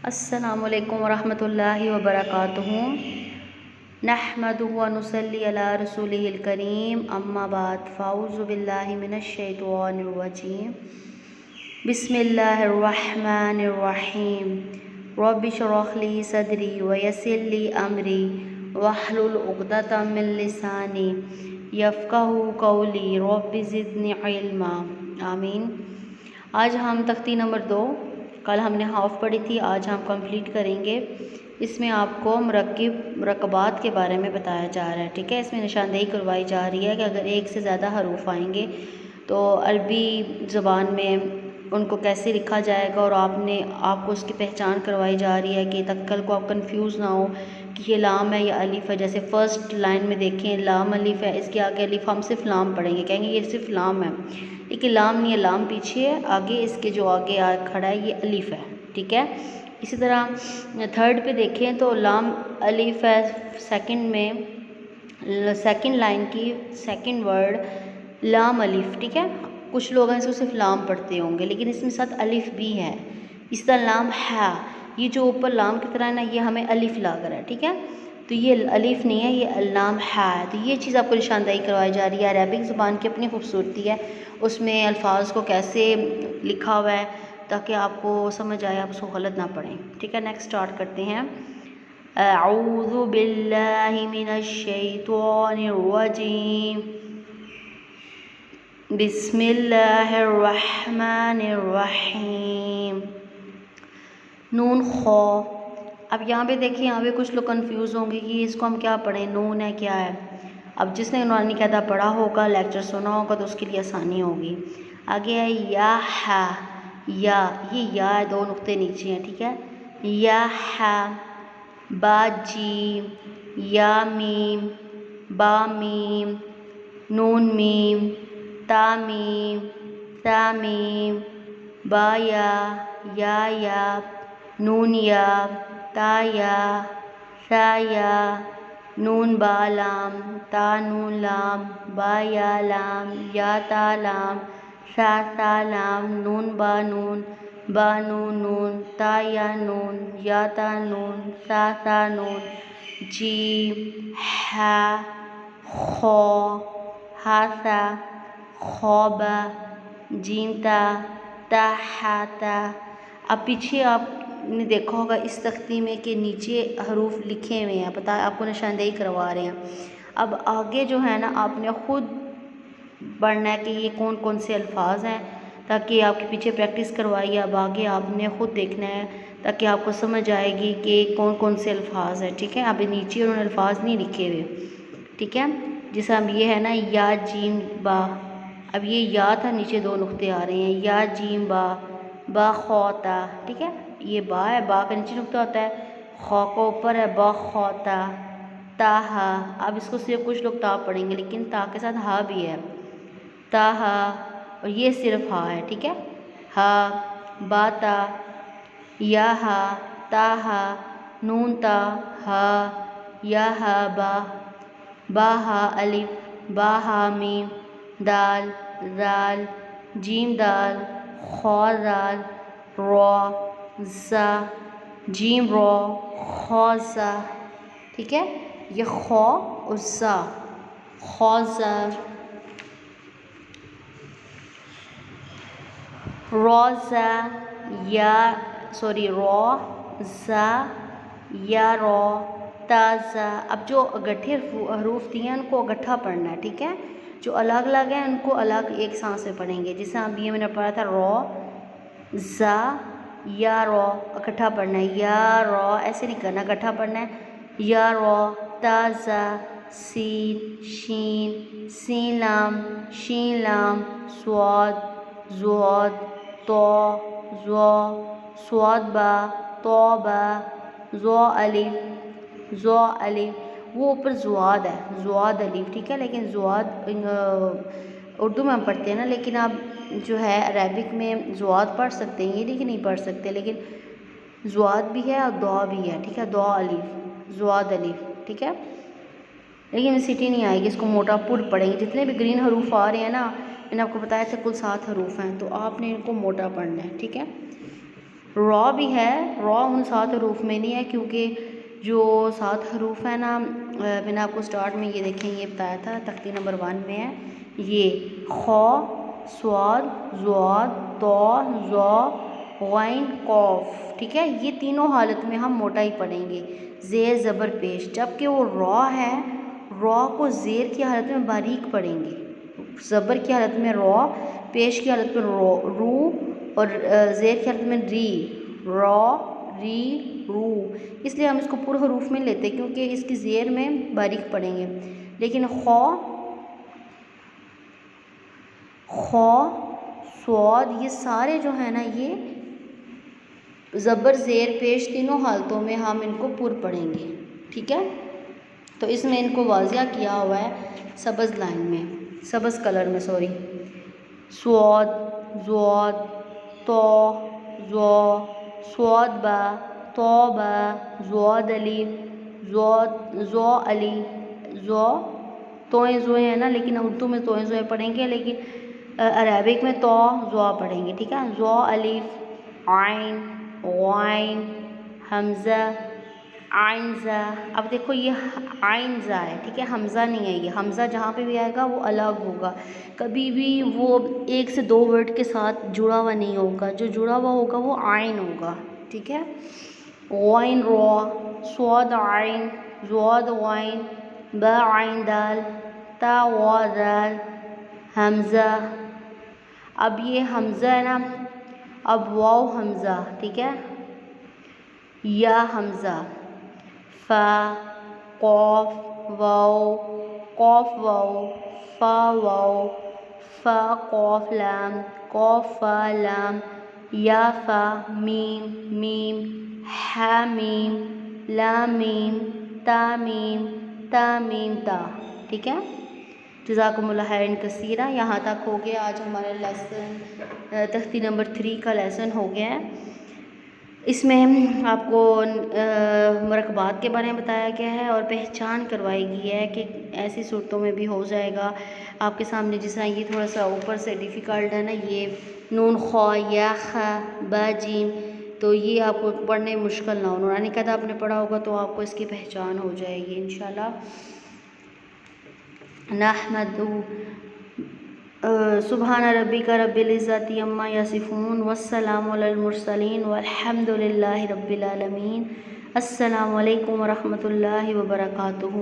السلام علیکم ورحمۃ اللہ وبرکاتہ۔ نحمدہ و نصلی علی رسولہ الکریم، اما بعد، فاعوذ باللہ من الشیطان الرجیم، بسم اللہ الرحمن الرحیم۔ رب اشرح لی صدری ویسر لی امری واحلل عقدۃ من لسانی یفقہوا قولی، رب زدنی علما، آمین۔ آج ہم تختی نمبر 2، کل ہم نے ہاف پڑھی تھی، آج ہم کمپلیٹ کریں گے۔ اس میں آپ کو مرکبات کے بارے میں بتایا جا رہا ہے، ٹھیک ہے۔ اس میں نشاندہی کروائی جا رہی ہے کہ اگر ایک سے زیادہ حروف آئیں گے تو عربی زبان میں ان کو کیسے لکھا جائے گا، اور آپ کو اس کی پہچان کروائی جا رہی ہے کہ تاکہ کل کو آپ کنفیوز نہ ہو کہ یہ لام ہے یا الف ہے۔ جیسے فرسٹ لائن میں دیکھیں لام الف ہے، اس کے آگے الف، ہم صرف لام پڑھیں گے، کہیں گے یہ صرف لام ہے، لیکن لام نہیں ہے، لام پیچھے ہے، آگے اس کے جو آگے کھڑا ہے یہ الف ہے، ٹھیک ہے۔ اسی طرح تھرڈ پہ دیکھیں تو لام الف ہے، سیکنڈ لائن کی سیکنڈ ورڈ لام الف، ٹھیک ہے۔ کچھ لوگ ہیں جو صرف لام پڑھتے ہوں گے، لیکن اس میں ساتھ الف بھی ہے۔ اس طرح لام ہے، یہ جو اوپر لام کی طرح ہے نا، یہ ہمیں الف لگ رہا ہے، ٹھیک ہے۔ تو یہ الف نہیں ہے، یہ لام ہے۔ تو یہ چیز آپ کو نشاندہی کروائی جا رہی ہے۔ عربک زبان کی اپنی خوبصورتی ہے، اس میں الفاظ کو کیسے لکھا ہوا ہے تاکہ آپ کو سمجھ آئے، آپ اس کو غلط نہ پڑھیں، ٹھیک ہے۔ نیکسٹ اسٹارٹ کرتے ہیں۔ اعوذ باللہ من الشیطان الرجیم، بسم اللہ الرحمن الرحیم۔ نون خو، اب یہاں پہ دیکھیں، یہاں پہ کچھ لوگ کنفیوز ہوں گے کہ اس کو ہم کیا پڑھیں، نون ہے کیا ہے۔ اب جس نے نورانی قاعدہ پڑھا ہوگا، لیکچر سنا ہوگا، تو اس کے لیے آسانی ہوگی۔ آگے ہے یا ہے، یا، یہ یا ہے، دو نقطے نیچے ہیں، ٹھیک ہے۔ یا ہے، با جیم، یا میم، با میم، نون میم، تا میم، تا میم، با یا، نون یا، تا یا، سا یا، نون با لام، تا نون لام، با یا لام، یا تا لام، سا لام، نون با نون، با نون نون، تا یا نون، یا تا نون، سا نون، جیم، ہا، خو، ہا سا، خوبا، جیم تا ہا تا۔ اب پیچھے آپ نے دیکھا ہوگا اس تختی میں کہ نیچے حروف لکھے ہوئے ہیں، آپ کو نشاندہی کروا رہے ہیں۔ اب آگے جو ہے نا، آپ نے خود پڑھنا ہے کہ یہ کون کون سے الفاظ ہیں، تاکہ آپ کے پیچھے پریکٹس کروائی ہے۔ اب آگے آپ نے خود دیکھنا ہے تاکہ آپ کو سمجھ آئے گی کہ کون کون سے الفاظ ہیں، ٹھیک ہے۔ اب نیچے انہوں نے الفاظ نہیں لکھے ہوئے، ٹھیک ہے۔ جیسا اب یہ ہے نا، یا جیم با، اب یہ یا تھا، نیچے دو نقطے آ رہے ہیں، یا جیم با خوتا، ٹھیک ہے۔ یہ با ہے، با کا نیچے نقطہ ہوتا ہے، خو کو اوپر ہے، با خوتا، تا ہا۔ اب اس کو صرف کچھ لوگ تا پڑھیں گے، لیکن تا کے ساتھ ہا بھی ہے، تا ہا، اور یہ صرف ہا ہے، ٹھیک ہے۔ ہا، با تا، یا ہا، تا ہا، نون تا، ہا، یا ہا با ہا الف، با ہا میم، دال زال، جیم دال، خو زال، رو زا، جیم رو، خو زا، ٹھیک ہے۔ یہ خو اور زا، خو زا، رو زا، رو زا، یا رو، تا زا۔ اب جو اگٹھے حروف دیے ہیں ان کو اگٹھا پڑھنا ہے، ٹھیک ہے۔ جو الگ الگ ہیں ان کو الگ ایک سانس میں پڑھیں گے۔ جیسے اب یہ میں نے پڑھا تھا رو زا، یا رو، اکٹھا پڑھنا ہے، یا رو، ایسے نہیں کرنا، اکٹھا پڑھنا ہے، یا رو، تا زا، سین شین، سین لام، شین لام، سواد زواد، تو زو، سواد با، تو با، زو الف، وہ اوپر زواد ہے، زواد الف، ٹھیک ہے۔ لیکن زواد اردو میں ہم پڑھتے ہیں نا، لیکن آپ جو ہے عربک میں زواد پڑھ سکتے ہیں، یہ نہیں کہ نہیں پڑھ سکتے، لیکن زواد بھی ہے اور دعا بھی ہے، ٹھیک ہے۔ دعا الف، زواد الف، ٹھیک ہے۔ لیکن سٹی نہیں آئے گی، اس کو موٹا پر پڑھیں گے۔ جتنے بھی گرین حروف آ رہے ہیں نا، میں نے آپ کو بتایا تھا کل 7 حروف ہیں، تو آپ نے ان کو موٹا پڑھنا ہے، ٹھیک ہے۔ را بھی ہے، را ان 7 حروف میں نہیں ہے، کیونکہ جو 7 حروف ہیں نا، میں نے آپ کو سٹارٹ میں یہ دیکھیں یہ بتایا تھا تختی نمبر 1 میں ہے یہ خا، صاد، ضاد، طا، ظا، غین، قاف، ٹھیک ہے، یہ تینوں حالت میں ہم موٹا ہی پڑھیں گے، زیر زبر پیش، جبکہ وہ را ہے، را کو زیر کی حالت میں باریک پڑھیں گے، زبر کی حالت میں را، پیش کی حالت میں رو، اور زیر کی حالت میں ری، را، ری، رو، اس لیے ہم اس کو پر حروف میں لیتے کیونکہ اس کی زیر میں باریک پڑھیں گے، لیکن خا، صاد، یہ سارے جو ہیں نا یہ زبر زیر پیش تینوں حالتوں میں ہم ان کو پر پڑھیں گے، ٹھیک ہے، تو اس میں ان کو واضح کیا ہوا ہے سبز لائن میں، سبز کلر میں، سوری، صاد، ضاد، طا، ظا، صاد با، طا با، ضاد الف، ظا الف، ظا، توئیں زوئیں ہیں نا، لیکن اردو میں توئیں زوئیں پڑھیں گے، لیکن عربک میں طا ظا پڑھیں گے، ٹھیک ہے، ظا الف، عین، غین، حمزہ، عین زا، اب دیکھو یہ عین زا ہے، ٹھیک ہے، حمزہ نہیں ہے، یہ حمزہ جہاں پہ بھی آئے گا وہ الگ ہوگا، کبھی بھی وہ 1 سے 2 ورڈ کے ساتھ جڑا ہوا نہیں ہوگا، جو جڑا ہوا ہوگا وہ عین ہوگا، ٹھیک ہے، غین را، صاد عین، ضاد غین، با عین دال، تا وا دال، حمزہ، اب یہ حمزہ ہے نا، اب واو حمزہ، ٹھیک ہے، یا حمزہ، فا، قاف، واو، قاف واو، فا واو، فا قاف لام، قاف فا لام، یا فا، میم، میم، ہا میم، لام میم، تا میم، تا میم تا، ٹھیک ہے، جزاکم اللہ خیرا کثیرا، یہاں تک ہو گیا آج ہمارا لیسن، تختی نمبر 3 کا لیسن ہو گیا ہے، اس میں آپ کو مرکبات کے بارے میں بتایا گیا ہے اور پہچان کروائی گئی ہے کہ ایسی صورتوں میں بھی ہو جائے گا آپ کے سامنے، جس طرح یہ تھوڑا سا اوپر سے ڈیفیکلٹ ہے نا، یہ نون خا، یا خا، با جیم، تو یہ آپ کو پڑھنے میں مشکل نہ ہو، نورانی قاعدہ آپ نے پڑھا ہوگا تو آپ کو اس کی پہچان ہو جائے گی انشاءاللہ۔ نحمدہ سبحان ربک رب العزت عما یصفون والسلام علی المرسلین والحمد للہ رب العالمین۔ السلام علیکم ورحمۃ اللہ وبرکاتہ۔